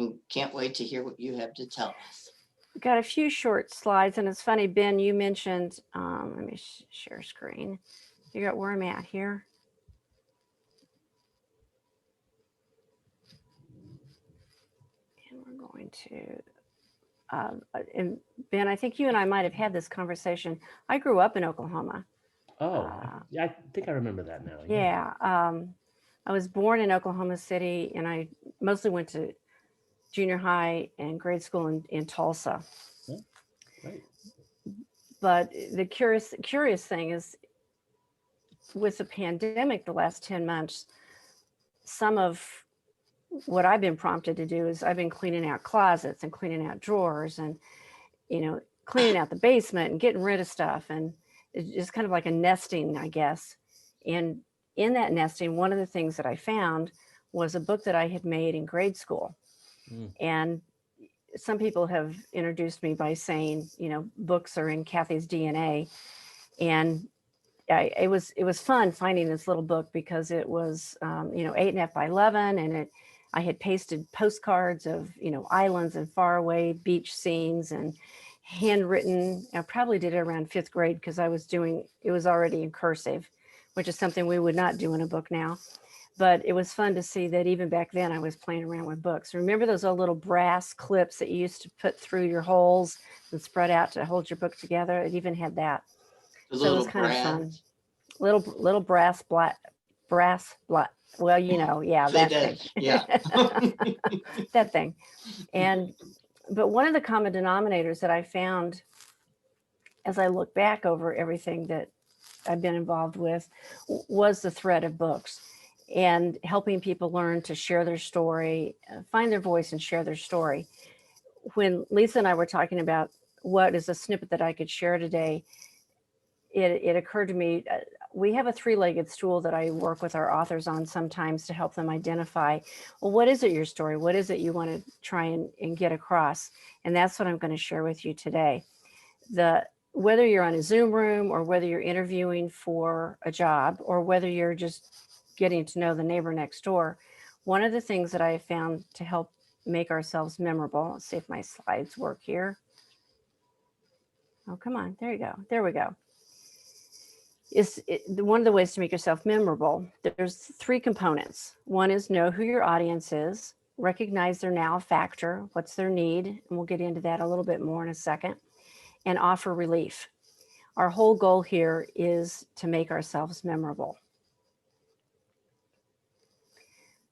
and can't wait to hear what you have to tell us. We've got a few short slides, and it's funny, Ben, you mentioned, let me share screen. Figure out where I'm at here. And we're going to, and Ben, I think you and I might have had this conversation. I grew up in Oklahoma. Oh, yeah, I think I remember that now. Yeah. I was born in Oklahoma City, and I mostly went to junior high and grade school in Tulsa. Yeah, right. But the curious thing is, with the pandemic the last 10 months, some of what I've been prompted to do is I've been cleaning out closets and cleaning out drawers and, cleaning out the basement and getting rid of stuff. And it's just kind of like a nesting, I guess. And in that nesting, one of the things that I found was a book that I had made in grade school. And some people have introduced me by saying, books are in Cathy's DNA. And it was fun finding this little book because it was, 8.5 by 11, and I had pasted postcards of, islands and faraway beach scenes and handwritten. I probably did it around 5th grade because it was already in cursive, which is something we would not do in a book now. But it was fun to see that even back then I was playing around with books. Remember those old little brass clips that you used to put through your holes and spread out to hold your book together? It even had that. So it was kind of fun. Little brass black. Well, yeah, that thing. Yeah. That thing. But one of the common denominators that I found as I look back over everything that I've been involved with was the thread of books and helping people learn to share their story, find their voice and share their story. When Lisa and I were talking about what is a snippet that I could share today, it occurred to me, we have a 3-legged stool that I work with our authors on sometimes to help them identify, well, what is it, your story? What is it you want to try and get across? And that's what I'm going to share with you today. Whether you're on a Zoom room or whether you're interviewing for a job or whether you're just getting to know the neighbor next door, one of the things that I have found to help make ourselves memorable, let's see if my slides work here. Oh, come on, there you go. There we go. One of the ways to make yourself memorable, there's 3 components. One is know who your audience is, recognize their now factor, what's their need, and we'll get into that a little bit more in a second, and offer relief. Our whole goal here is to make ourselves memorable.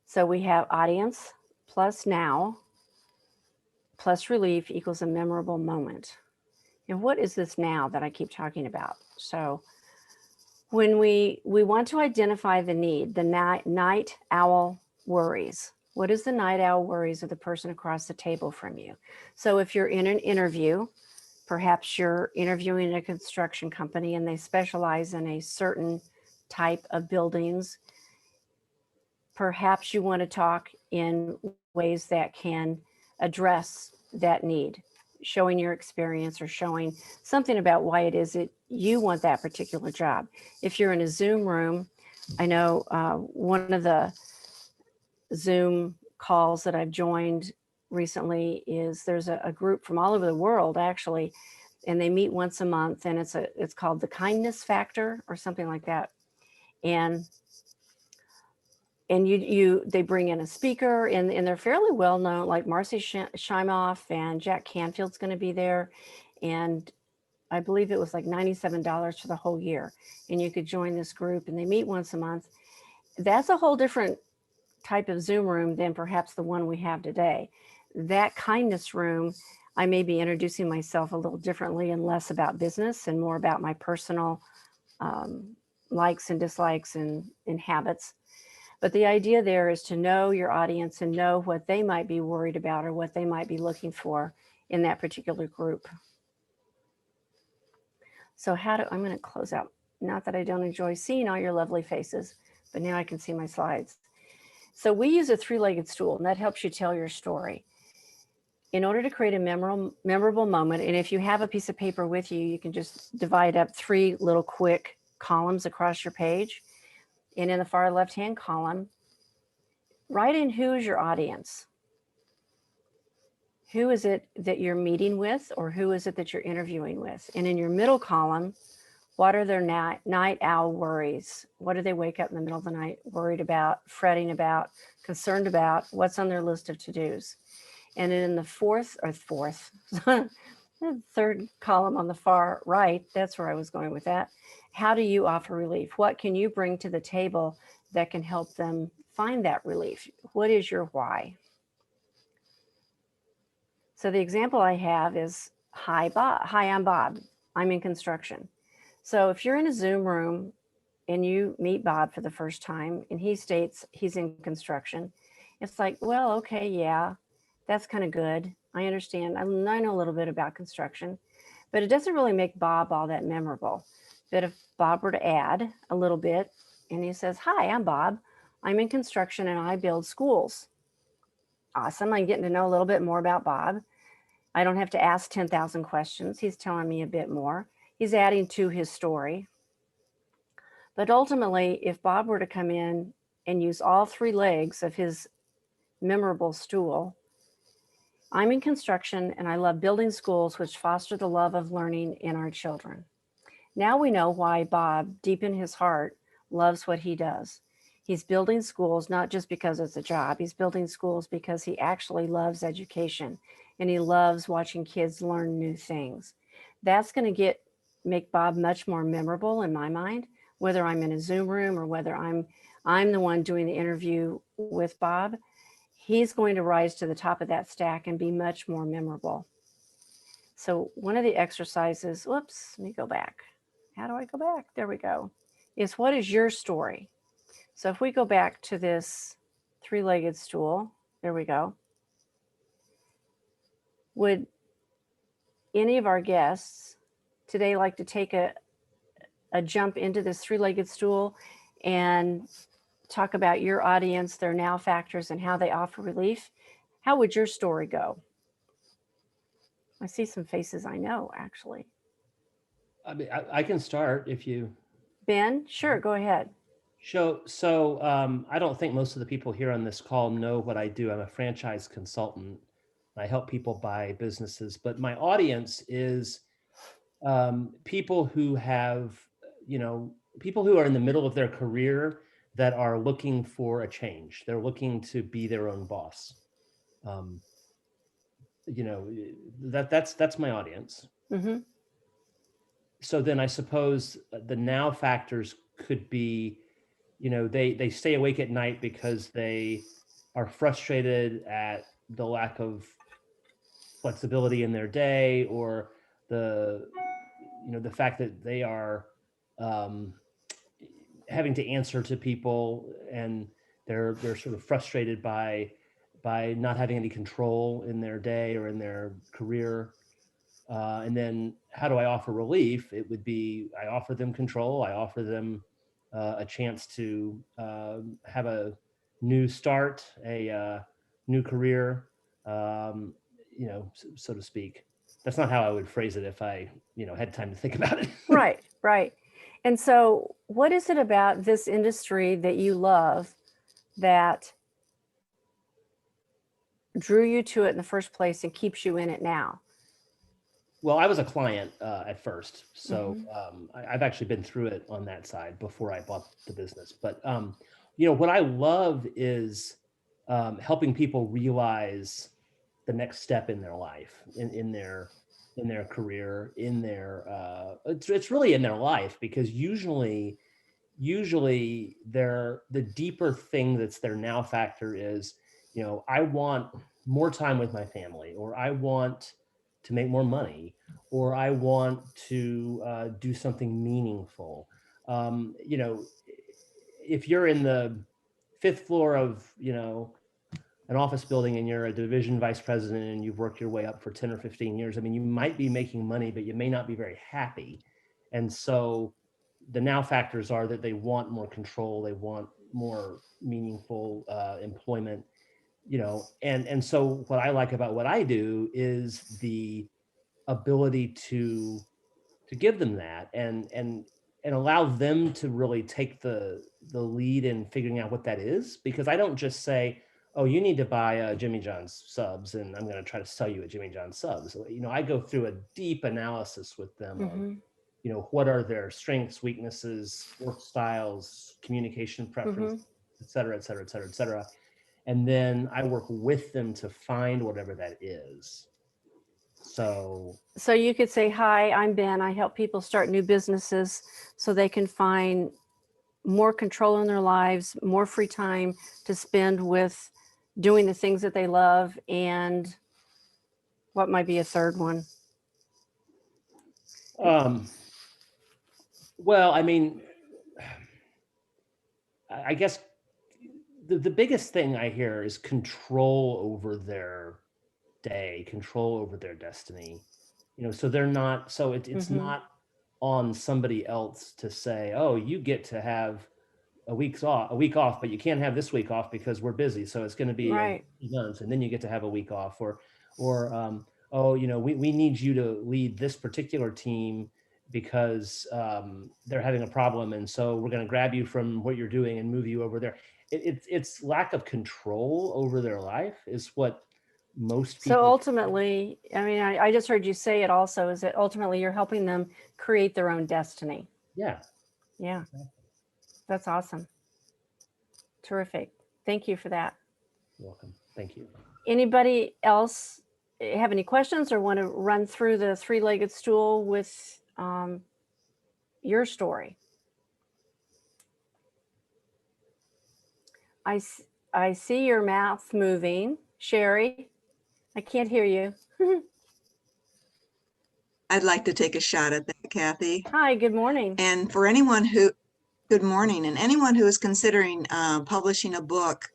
So we have audience plus now plus relief equals a memorable moment. And what is this now that I keep talking about? So when we want to identify the need, the night owl worries. What is the night owl worries of the person across the table from you? So if you're in an interview, perhaps you're interviewing a construction company and they specialize in a certain type of buildings. Perhaps you want to talk in ways that can address that need, showing your experience or showing something about why it is that you want that particular job. If you're in a Zoom room, I know one of the Zoom calls that I've joined recently is there's a group from all over the world actually, and they meet once a month, and it's called the Kindness Factor or something like that. And they bring in a speaker, and they're fairly well known, like Marcy Shimoff and Jack Canfield's going to be there, and I believe it was like $97 for the whole year, and you could join this group, and they meet once a month. That's a whole different type of Zoom room than perhaps the one we have today. That kindness room, I may be introducing myself a little differently and less about business and more about my personal likes and dislikes and habits. But the idea there is to know your audience and know what they might be worried about or what they might be looking for in that particular group. So I'm going to close out. Not that I don't enjoy seeing all your lovely faces, but now I can see my slides. So we use a 3-legged stool, and that helps you tell your story. In order to create a memorable moment, and if you have a piece of paper with you, you can just divide up 3 little quick columns across your page. And in the far left-hand column, write in who is your audience. who is it that you're meeting with, or who is it that you're interviewing with? And in your middle column, what are their night owl worries? What do they wake up in the middle of the night worried about, fretting about, concerned about? What's on their list of to-dos? And in the third column on the far right, that's where I was going with that. How do you offer relief? What can you bring to the table that can help them find that relief? What is your why? So the example I have is, hi, Bob. Hi, I'm Bob. I'm in construction. So if you're in a Zoom room and you meet Bob for the first time and he states he's in construction, it's like, well, okay, yeah, that's kind of good. I understand. I know a little bit about construction, but it doesn't really make Bob all that memorable. But if Bob were to add a little bit and he says, hi, I'm Bob. I'm in construction and I build schools. Awesome. I'm getting to know a little bit more about Bob. I don't have to ask 10,000 questions. He's telling me a bit more. He's adding to his story. But ultimately, if Bob were to come in and use all three legs of his memorable stool, I'm in construction and I love building schools which foster the love of learning in our children. Now we know why Bob, deep in his heart, loves what he does. He's building schools not just because it's a job. He's building schools because he actually loves education and he loves watching kids learn new things. That's going to make Bob much more memorable in my mind, whether I'm in a Zoom room or whether I'm the one doing the interview with Bob. He's going to rise to the top of that stack and be much more memorable. So one of the exercises, whoops, let me go back. How do I go back? There we go. Is, what is your story? So if we go back to this three-legged stool, there we go. Would any of our guests today like to take a jump into this three-legged stool and talk about your audience, their now factors, and how they offer relief? How would your story go? I see some faces I know, actually. I mean, I can start if you. Ben, sure, go ahead. So I don't think most of the people here on this call know what I do. I'm a franchise consultant. I help people buy businesses, but my audience is people who have, people who are in the middle of their career that are looking for a change. They're looking to be their own boss. That's my audience. Mm-hmm. So then I suppose the now factors could be, they stay awake at night because they are frustrated at the lack of flexibility in their day, or the fact that they are having to answer to people, and they're sort of frustrated by not having any control in their day or in their career. And then how do I offer relief? It would be, I offer them control. I offer them a chance to have a new start, a new career, so to speak. That's not how I would phrase it if I, had time to think about it. Right, right. And so what is it about this industry that you love that drew you to it in the first place and keeps you in it now? Well, I was a client at first, so I've actually been through it on that side before I bought the business. But what I love is helping people realize the next step in their life, in their career, in their it's really in their life, because usually the deeper thing that's their now factor is, I want more time with my family, or I want to make more money, or I want to do something meaningful. If you're in the fifth floor of, an office building and you're a division vice president and you've worked your way up for 10 or 15 years, I mean, you might be making money, but you may not be very happy. And so the now factors are that they want more control, they want more meaningful employment, and so what I like about what I do is the ability to give them that, and allow them to really take the lead in figuring out what that is. Because I don't just say, oh, you need to buy Jimmy John's subs, and I'm going to try to sell you a Jimmy John's subs. You know, I go through a deep analysis with them of, Mm-hmm. you know, what are their strengths, weaknesses, work styles, communication preferences, et cetera, et cetera, et cetera, et cetera. And then I work with them to find whatever that is. So you could say, hi, I'm Ben. I help people start new businesses so they can find more control in their lives, more free time to spend with doing the things that they love. And what might be a third one? well, I mean, I guess the biggest thing I hear is control over their day, control over their destiny. You know, so they're not, so it's not on somebody else to say, oh, you get to have a week off, but you can't have this week off because we're busy. So it's going to be Right. months, and then you get to have a week off, or oh, you know, we need you to lead this particular team because they're having a problem, and so we're going to grab you from what you're doing and move you over there. It's lack of control over their life is what most people. So ultimately, I mean, I just heard you say it also, is that ultimately you're helping them create their own destiny. Yeah. Yeah. That's awesome. Terrific. Thank you for that. You're welcome. Thank you. Anybody else have any questions or want to run through the three-legged stool with your story? I see your mouth moving. Sherry, I can't hear you. I'd like to take a shot at that, Kathy. Hi, good morning. And for anyone who, good morning, and anyone who is considering publishing a book,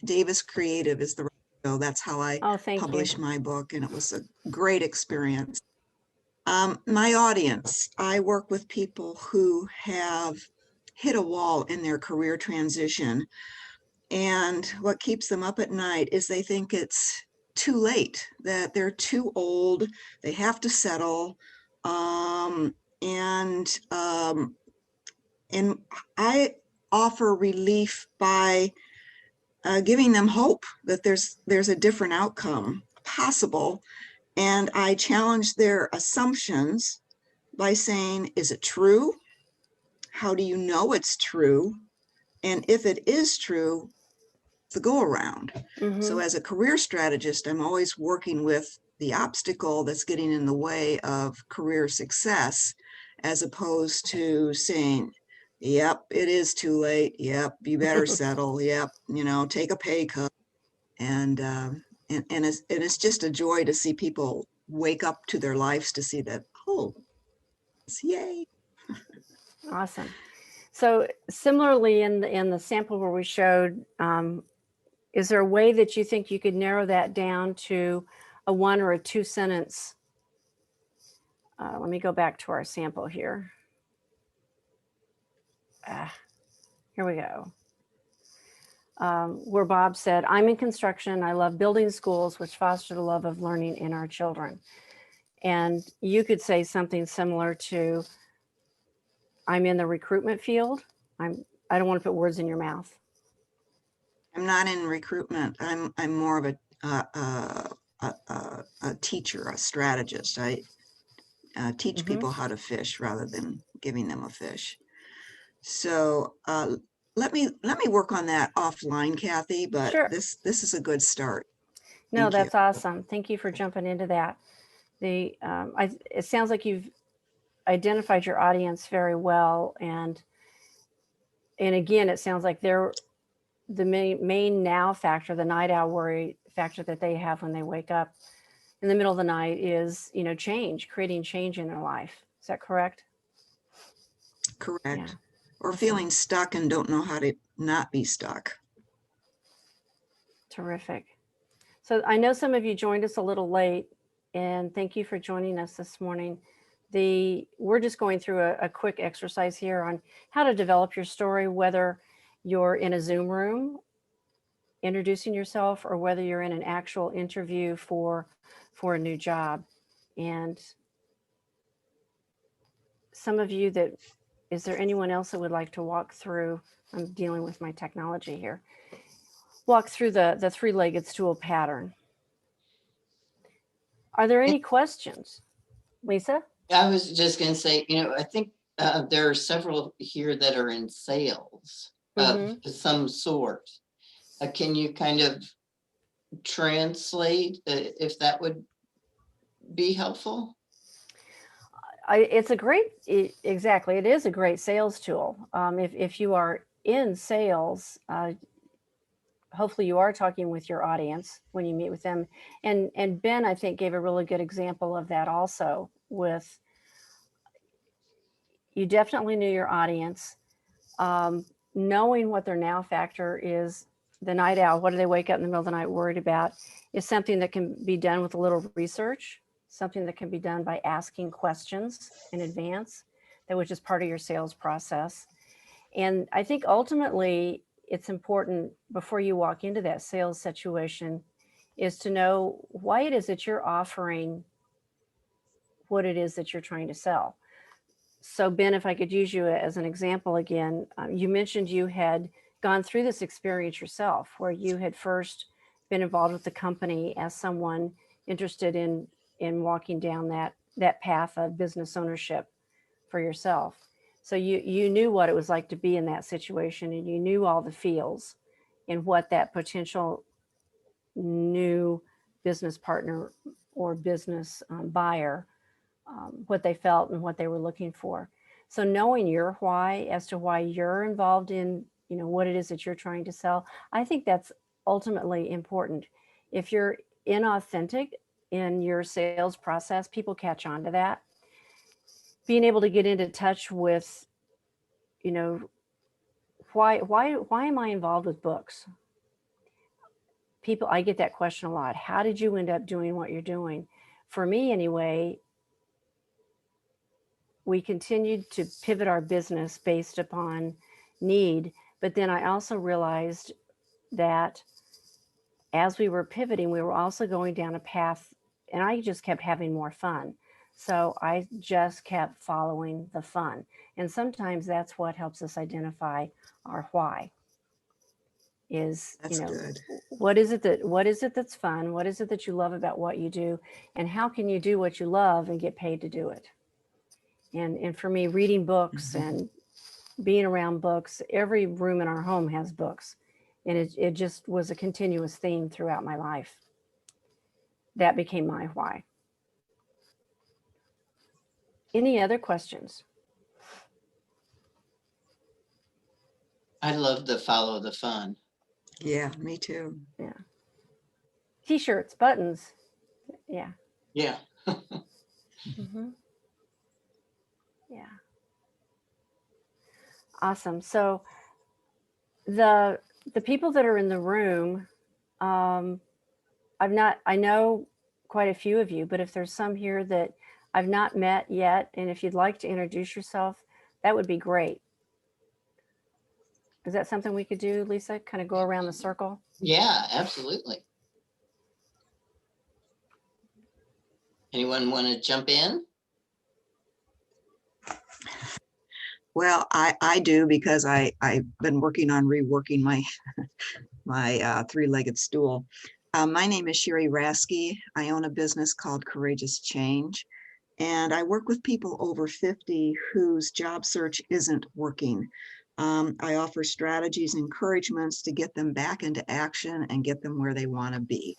Davis Creative is the right show. That's how I published my book, and it was a great experience. My audience, I work with people who have hit a wall in their career transition. And what keeps them up at night is they think it's too late, that they're too old, they have to settle. And I offer relief by giving them hope that there's a different outcome possible. And I challenge their assumptions by saying, is it true? How do you know it's true? And if it is true, the go around. So as a career strategist, I'm always working with the obstacle that's getting in the way of career success, as opposed to saying, yep, it is too late. Yep, you better settle. Yep, you know, take a pay cut. And it's just a joy to see people wake up to their lives to see that, oh, yay. Awesome. So similarly in the sample where we showed, is there a way that you think you could narrow that down to a 1 or a 2 sentence? Let me go back to our sample here. Here we go. Where Bob said, I'm in construction. I love building schools, which foster the love of learning in our children. And you could say something similar to, I'm in the recruitment field. I don't want to put words in your mouth. I'm not in recruitment. I'm more of a teacher, a strategist. I teach people how to fish rather than giving them a fish. So let me work on that offline, Kathy. But sure. this is a good start. No, that's awesome. Thank you for jumping into that. It sounds like you've identified your audience very well, and again, it sounds like they're the main now factor, the night owl worry factor that they have when they wake up in the middle of the night is, you know, creating change in their life. Is that correct? Correct. Yeah. Or awesome. Feeling stuck and don't know how to not be stuck. Terrific. So I know some of you joined us a little late, and thank you for joining us this morning. We're just going through a quick exercise here on how to develop your story, whether you're in a Zoom room introducing yourself or whether you're in an actual interview for a new job. And some of you is there anyone else that would like to walk through? I'm dealing with my technology here. walk through the three-legged stool pattern. Are there any questions? Lisa? I was just going to say, I think there are several here that are in sales of some sort. Can you kind of translate if that would be helpful? It's a great, exactly. It is a great sales tool. If you are in sales, hopefully you are talking with your audience when you meet with them. And Ben, I think, gave a really good example of that also with, you definitely knew your audience, knowing what their now factor is. The night owl, what do they wake up in the middle of the night worried about, is something that can be done with a little research, something that can be done by asking questions in advance, which is part of your sales process. And I think ultimately it's important before you walk into that sales situation is to know why it is that you're offering what it is that you're trying to sell. So Ben, if I could use you as an example again, you mentioned you had gone through this experience yourself where you had first been involved with the company as someone interested in walking down that path of business ownership for yourself. So you knew what it was like to be in that situation, and you knew all the feels and what that potential new business partner or business buyer, what they felt and what they were looking for. So knowing your why as to why you're involved in, what it is that you're trying to sell, I think that's ultimately important. If you're inauthentic in your sales process, people catch on to that. Being able to get into touch with, why am I involved with books? People, I get that question a lot. How did you end up doing what you're doing? For me anyway, we continued to pivot our business based upon need. But then I also realized that as we were pivoting, we were also going down a path, and I just kept having more fun. So I just kept following the fun. And sometimes that's what helps us identify our why is, That's good. what is it that's fun? What is it that you love about what you do? And how can you do what you love and get paid to do it? And for me, reading books and being around books, every room in our home has books. And it just was a continuous theme throughout my life. That became my why. Any other questions? I love the follow the fun. Yeah, me too. Yeah. T-shirts, buttons. Yeah. Yeah. Mm-hmm. Yeah. Awesome. So the people that are in the room, I know quite a few of you, but if there's some here that I've not met yet, and if you'd like to introduce yourself, that would be great. Is that something we could do, Lisa? Kind of go around the circle? Yeah, absolutely. Anyone want to jump in? Well, I do because I've been working on reworking my my three-legged stool. My name is Sherry Rasky. I own a business called Courageous Change, and I work with people over 50 whose job search isn't working. I offer strategies, encouragements to get them back into action and get them where they want to be.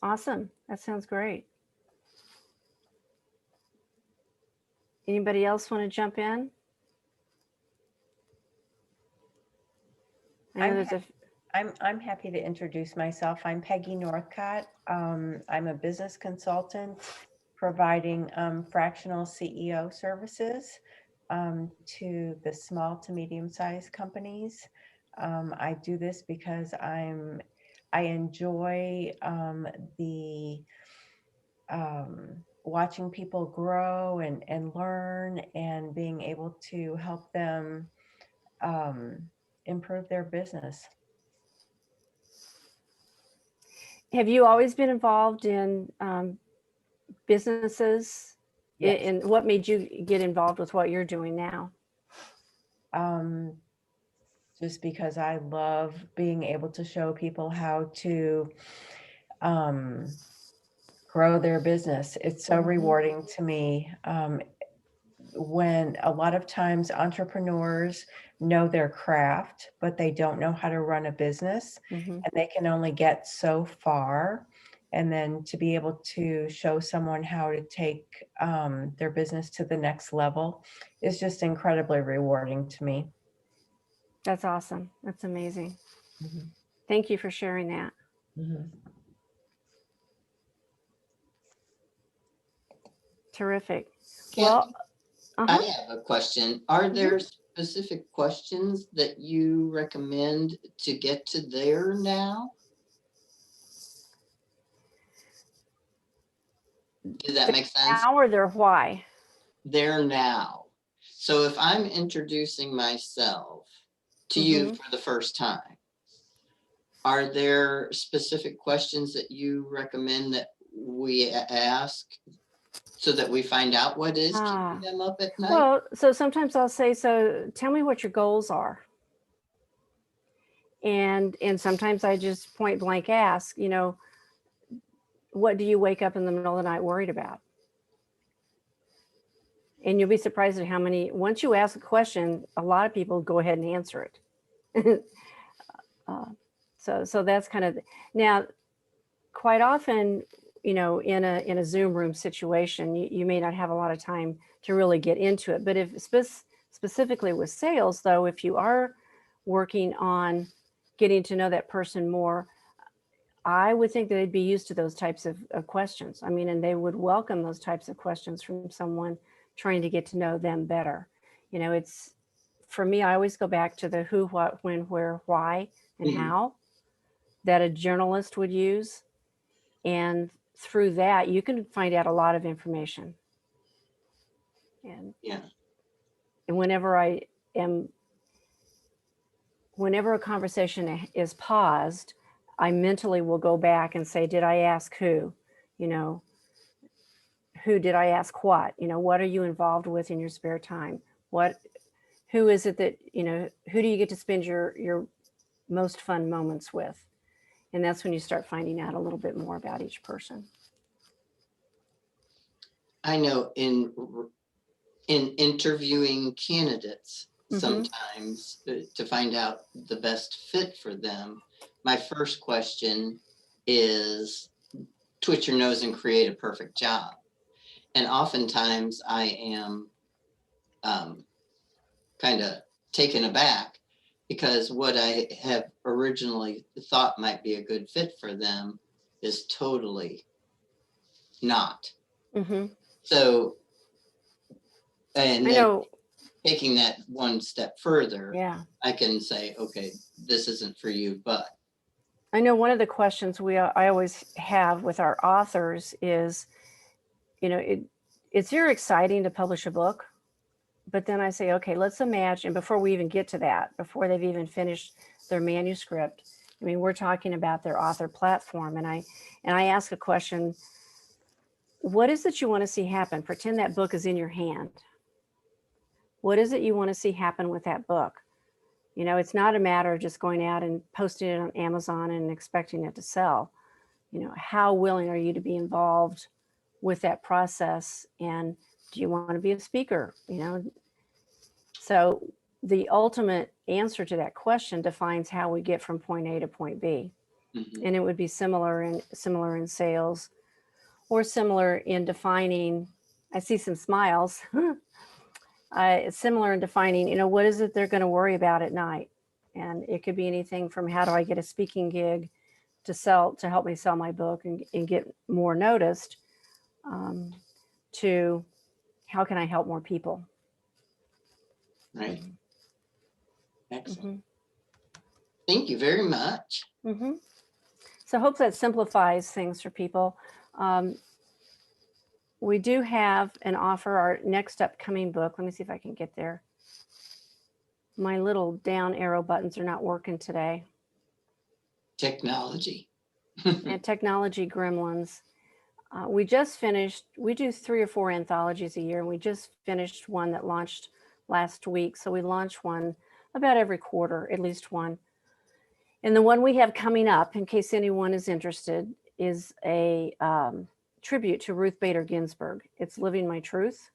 Awesome. That sounds great. Anybody else want to jump in? I know there's a I'm happy to introduce myself. I'm Peggy Northcott. I'm a business consultant providing fractional CEO services to the small to medium-sized companies. I do this because I enjoy the watching people grow and learn and being able to help them improve their business. Have you always been involved in businesses? Yes. And what made you get involved with what you're doing now? just because I love being able to show people how to grow their business. It's so rewarding to me. When a lot of times entrepreneurs know their craft, but they don't know how to run a business, and they can only get so far. And then to be able to show someone how to take their business to the next level is just incredibly rewarding to me. That's awesome. That's amazing. Thank you for sharing that. Terrific. Well, I have a question. Are there specific questions that you recommend to get to there now? Does that make sense? Now or their why? There now. So if I'm introducing myself to you for the first time, are there specific questions that you recommend that we ask so that we find out what is keeping them up at night? Well, so sometimes I'll say, so tell me what your goals are. And sometimes I just point blank ask, you know, what do you wake up in the middle of the night worried about? And you'll be surprised at how many, once you ask a question, a lot of people go ahead and answer it. So that's kind of, now, quite often, you know, in a Zoom room situation, you may not have a lot of time to really get into it. But if specifically with sales, though, if you are working on getting to know that person more, I would think that they'd be used to those types of questions. I mean, and they would welcome those types of questions from someone trying to get to know them better. You know, it's, for me, I always go back to the who, what, when, where, why, and how that a journalist would use. And through that, you can find out a lot of information. And whenever a conversation is paused, I mentally will go back and say, did I ask who? You know, who did I ask what? You know, what are you involved with in your spare time? Who is it that, you know, who do you get to spend your most fun moments with? And that's when you start finding out a little bit more about each person. I know in interviewing candidates, sometimes to find out the best fit for them, my first question is twitch your nose and create a perfect job. And oftentimes I am kind of taken aback because what I have originally thought might be a good fit for them is totally not. So, and then taking that one step further, I can say, okay, this isn't for you, but. I know one of the questions I always have with our authors is, you know, it's very exciting to publish a book, but then I say, okay, let's imagine before we even get to that, before they've even finished their manuscript. I mean, we're talking about their author platform, and I ask a question: what is it you want to see happen? Pretend that book is in your hand. What is it you want to see happen with that book? You know, it's not a matter of just going out and posting it on Amazon and expecting it to sell. You know, how willing are you to be involved with that process? And do you want to be a speaker? You know, so the ultimate answer to that question defines how we get from point A to point B. And it would be similar in sales, or similar in defining, I see some smiles, it's similar in defining, you know, what is it they're going to worry about at night? And it could be anything from how do I get a speaking gig to help me sell my book and get more noticed, to how can I help more people? Right. Excellent. Thank you very much. So I hope that simplifies things for people. We do have an offer, our next upcoming book. Let me see if I can get there. My little down arrow buttons are not working today. Technology. And technology gremlins. We just finished, we do 3 or 4 anthologies a year, and we just finished one that launched last week. So we launched one about every quarter, at least one. And the one we have coming up, in case anyone is interested, is a tribute to Ruth Bader Ginsburg. It's Living My Truth.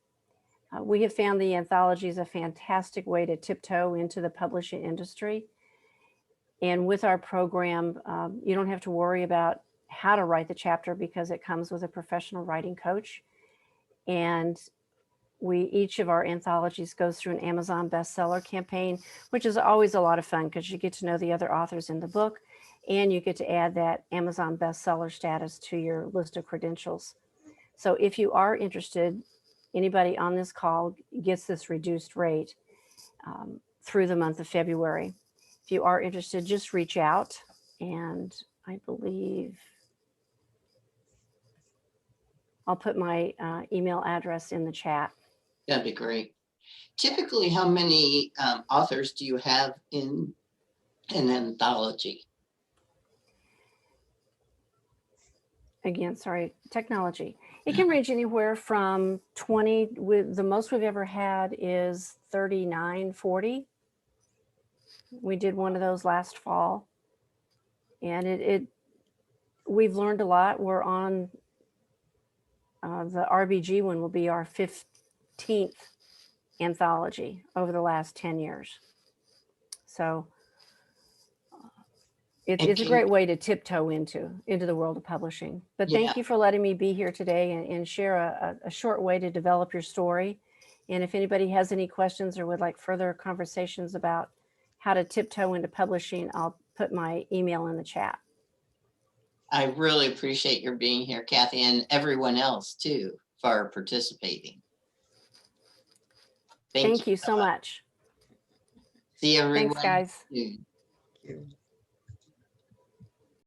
We have found the anthology is a fantastic way to tiptoe into the publishing industry. And with our program, you don't have to worry about how to write the chapter because it comes with a professional writing coach. And each of our anthologies goes through an Amazon bestseller campaign, which is always a lot of fun because you get to know the other authors in the book and you get to add that Amazon bestseller status to your list of credentials. So if you are interested, anybody on this call gets this reduced rate through the month of February. If you are interested, just reach out, and I believe I'll put my email address in the chat. That'd be great. Typically, how many authors do you have in an anthology? Again, sorry, technology. It can range anywhere from 20, the most we've ever had is 39, 40. We did one of those last fall. And we've learned a lot. We're on the RBG one will be our 15th anthology over the last 10 years. So it's a great way to tiptoe into the world of publishing. But thank you for letting me be here today and share a short way to develop your story. And if anybody has any questions or would like further conversations about how to tiptoe into publishing, I'll put my email in the chat. I really appreciate your being here, Cathy, and everyone else too for participating. Thank you so much. See everyone. Thanks, guys. Soon. Thank you.